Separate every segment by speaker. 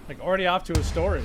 Speaker 1: Like already off to a story.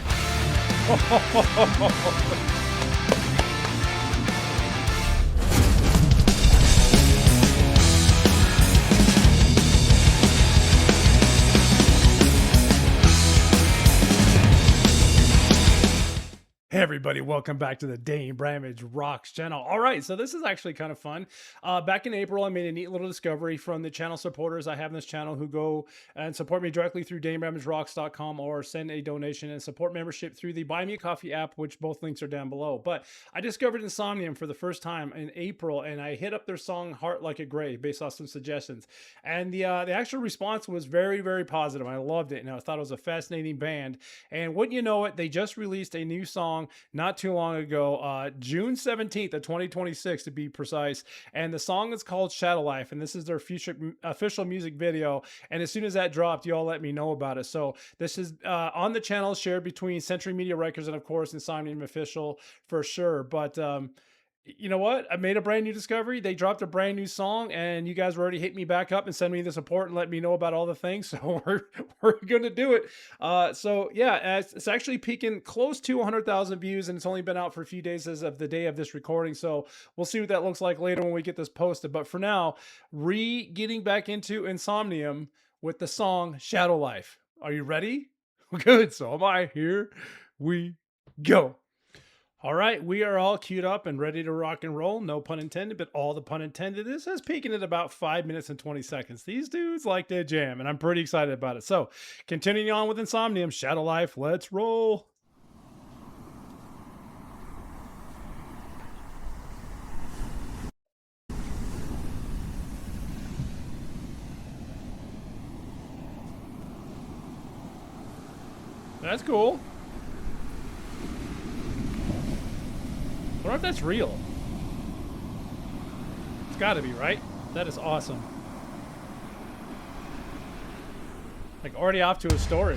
Speaker 1: Hey everybody, welcome back to the Dane Bramage Rocks channel. All right, so this is actually kind of fun. Back in April, I made a neat little discovery from the channel supporters I have in this channel who go and support me directly through DaneBramageRocks.com or send a donation and support membership through the Buy Me a Coffee app, which both links are down below. But I discovered Insomnium for the first time in April, and I hit up their song Heart Like a Grave based off some suggestions. And the actual response was very, very positive. I loved it, and I thought it was a fascinating band. And wouldn't you know it, they just released a new song not too long ago, June 17th of 2026 to be precise. And the song is called Shadow Life, and this is their future official music video. And as soon as that dropped, you all let me know about it. So this is on the channel, shared between Century Media Records and of course Insomnium Official for sure. But you know what? I made a brand new discovery. They dropped a brand new song, and you guys were already hit me back up and send me the support and let me know about all the things. So we're going to do it. So yeah, it's actually peaking close to 100,000 views, and it's only been out for a few days as of the day of this recording. So we'll see what that looks like later when we get this posted. But for now, getting back into Insomnium with the song Shadow Life. Are you ready? Good. So am I. Here we go. All right, we are all queued up and ready to rock and roll. No pun intended, but all the pun intended. This is peaking at about 5 minutes and 20 seconds. These dudes like to jam, and I'm pretty excited about it. So, continuing on with Insomnium, Shadow Life, let's roll. That's cool. I wonder if that's real. It's got to be, right? That is awesome. Like already off to a story.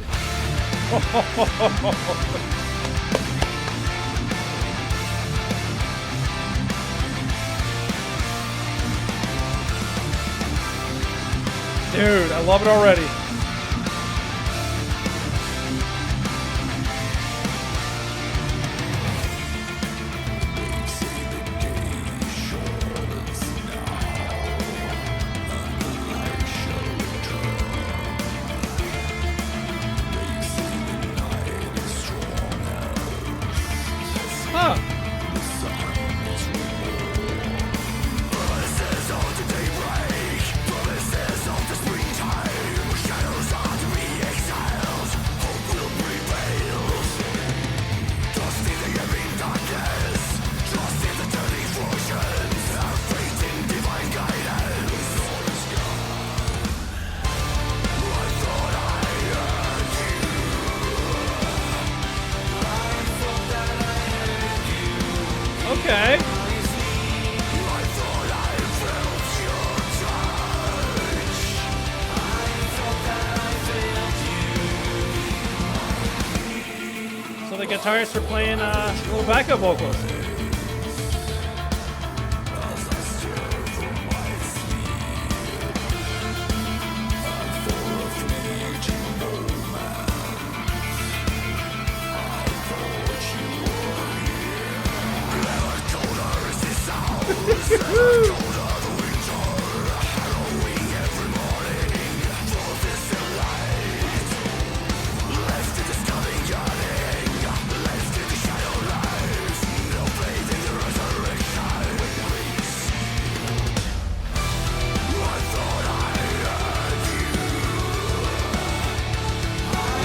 Speaker 1: Dude, I love it already. Huh. Okay. So the guitarists are playing little backup vocals.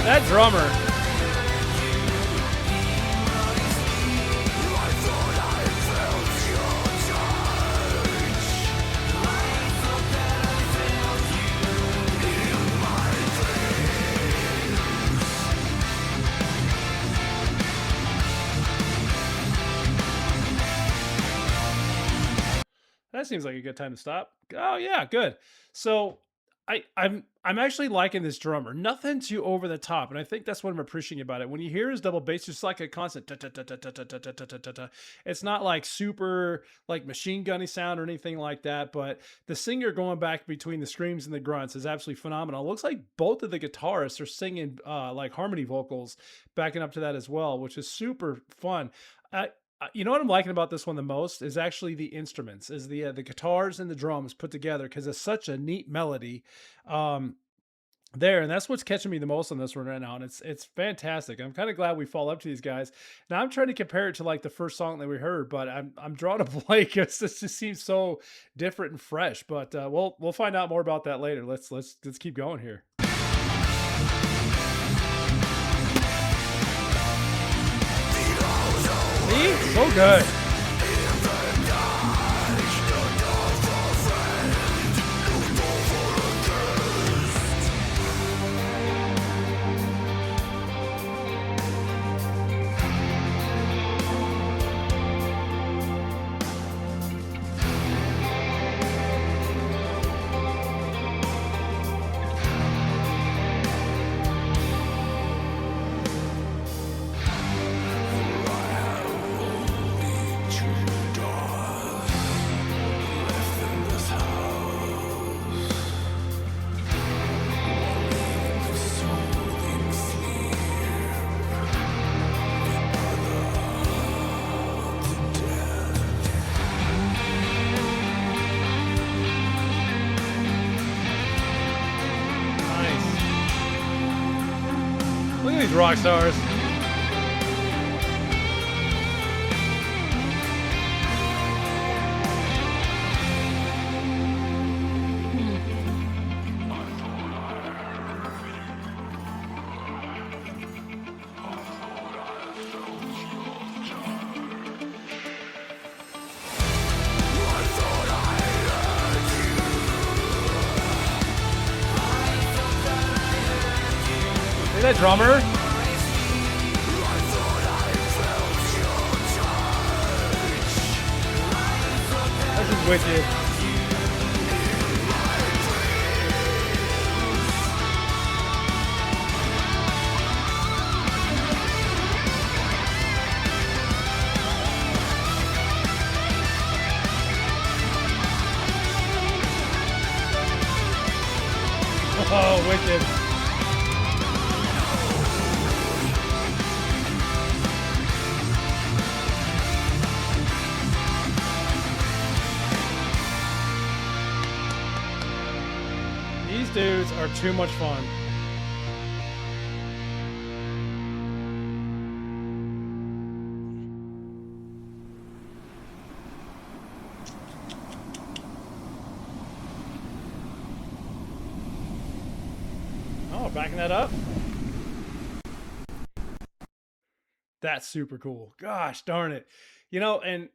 Speaker 1: That drummer. That seems like a good time to stop. Oh yeah, good. So I'm actually liking this drummer. Nothing too over the top, and I think that's what I'm appreciating about it. When you hear his double bass, it's like a constant. It's not like super like machine gunny sound or anything like that. But the singer going back between the screams and the grunts is absolutely phenomenal. It looks like both of the guitarists are singing like harmony vocals, backing up to that as well, which is super fun. You know what I'm liking about this one the most is actually the instruments, is the guitars and the drums put together because it's such a neat melody. Um, there, and that's what's catching me the most on this one right now, and it's fantastic. I'm kind of glad we fall up to these guys. Now I'm trying to compare it to like the first song that we heard, but I'm drawing a blank because this just seems so different and fresh. But we'll find out more about that later. Let's keep going here. See? So good. Look at these rock stars. See that drummer? This is wicked. Oh, wicked. These dudes are too much fun. Oh, backing that up. That's super cool. Gosh darn it. You know, and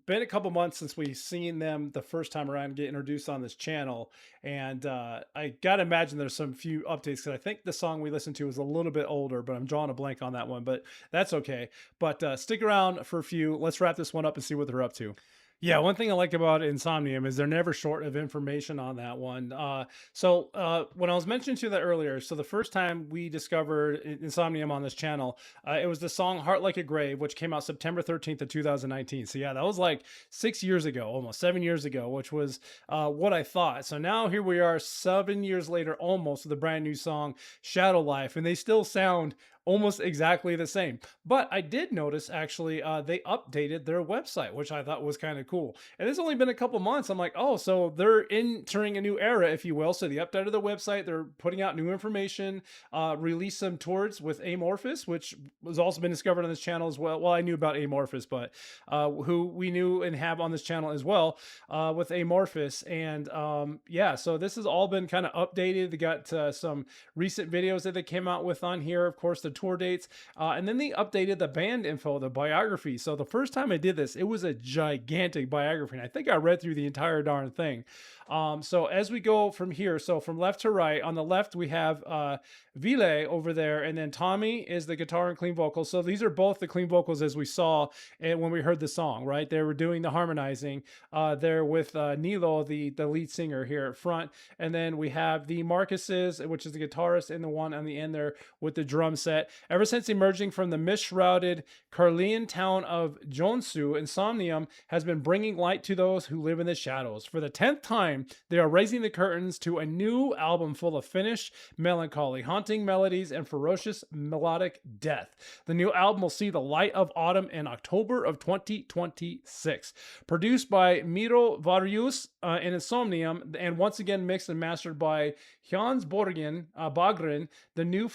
Speaker 1: been a couple months since we seen them the first time around get introduced on this channel, and I gotta imagine there's some few updates because I think the song we listened to was a little bit older, but I'm drawing a blank on that one, but that's okay. But stick around for a few. Let's wrap this one up and see what they're up to. Yeah, one thing I like about Insomnium is they're never short of information on that one. When I was mentioning to you that earlier, so the first time we discovered Insomnium on this channel, it was the song "Heart Like a Grave," which came out September 13th of 2019. So yeah, that was like 6 years ago, almost 7 years ago, which was what I thought. So now here we are, 7 years later, almost with a brand new song, "Shadow Life," and they still sound almost exactly the same. But I did notice actually they updated their website, which I thought was kind of cool. And it's only been a couple months. I'm like, oh, so they're entering a new era, if you will. So they updated the website. They're putting out new information, released some tours with Amorphous, which was also been discovered on this channel as well. Well, I knew about Amorphous, but who we knew and have on this channel as well with Amorphous. And yeah, so this has all been kind of updated. They got some recent videos that they came out with on here. Of course, the tour dates, and then they updated the band info, the biography. So the first time I did this, it was a gigantic biography, and I think I read through the entire darn thing. So as we go from here, so from left to right, on the left we have Ville over there, and then Tommy is the guitar and clean vocals. So these are both the clean vocals as we saw and when we heard the song, right? They were doing the harmonizing there with Nilo, the lead singer here at front. And then we have the Marcuses, which is the guitarist, and the one on the end there with the drum set. Ever since emerging from the mist-shrouded Karelian town of Jonsu, Insomnium has been bringing light to those who live in the shadows. For the 10th time, they are raising the curtains to a new album full of finished melancholy, haunting melodies, and ferocious melodic death. The new album will see the light of autumn in October of 2026. Produced by Miro Varius in Insomnium, and once again mixed and mastered by Hans Bagren, the new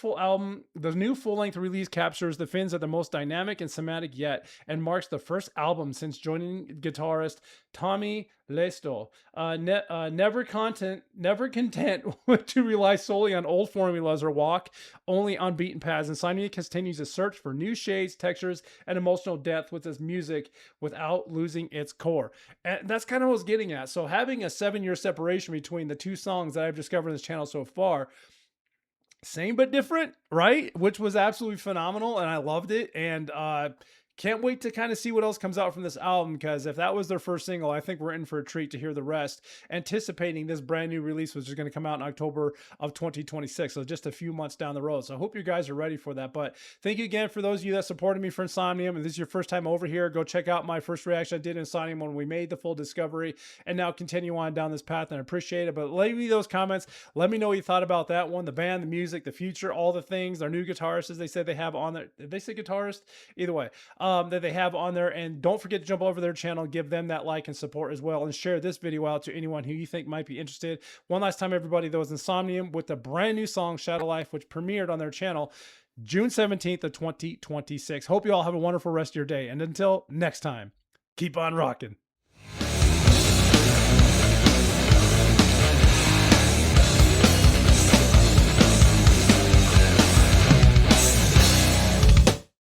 Speaker 1: full-length release captures the Finns at the most dynamic and somatic yet, and marks the first album since joining guitarist Tommy Lesto. Never content to rely solely on old formulas or walk only on beaten paths, Insomnia continues to search for new shades, textures, and emotional depth with this music without losing its core. And that's kind of what I was getting at. So having a 7-year separation between the two songs that I've discovered in this channel so far, same but different, right? Which was absolutely phenomenal, and I loved it. And can't wait to kind of see what else comes out from this album, because if that was their first single, I think we're in for a treat to hear the rest, anticipating this brand new release, which is going to come out in October of 2026. So just a few months down the road. So I hope you guys are ready for that. But thank you again for those of you that supported me for Insomnium. If this is your first time over here, go check out my first reaction I did in Insomnium when we made the full discovery, and now continue on down this path, and I appreciate it. But leave me those comments. Let me know what you thought about that one, the band, the music, the future, all the things, their new guitarist, as they said they have on there. Did they say guitarist? Either way. That they have on there. And don't forget to jump over their channel, give them that like and support as well, and share this video out to anyone who you think might be interested. One last time, everybody, that was Insomnium with the brand new song Shadow Life, which premiered on their channel June 17th of 2026. Hope you all have a wonderful rest of your day, and until next time, keep on rocking.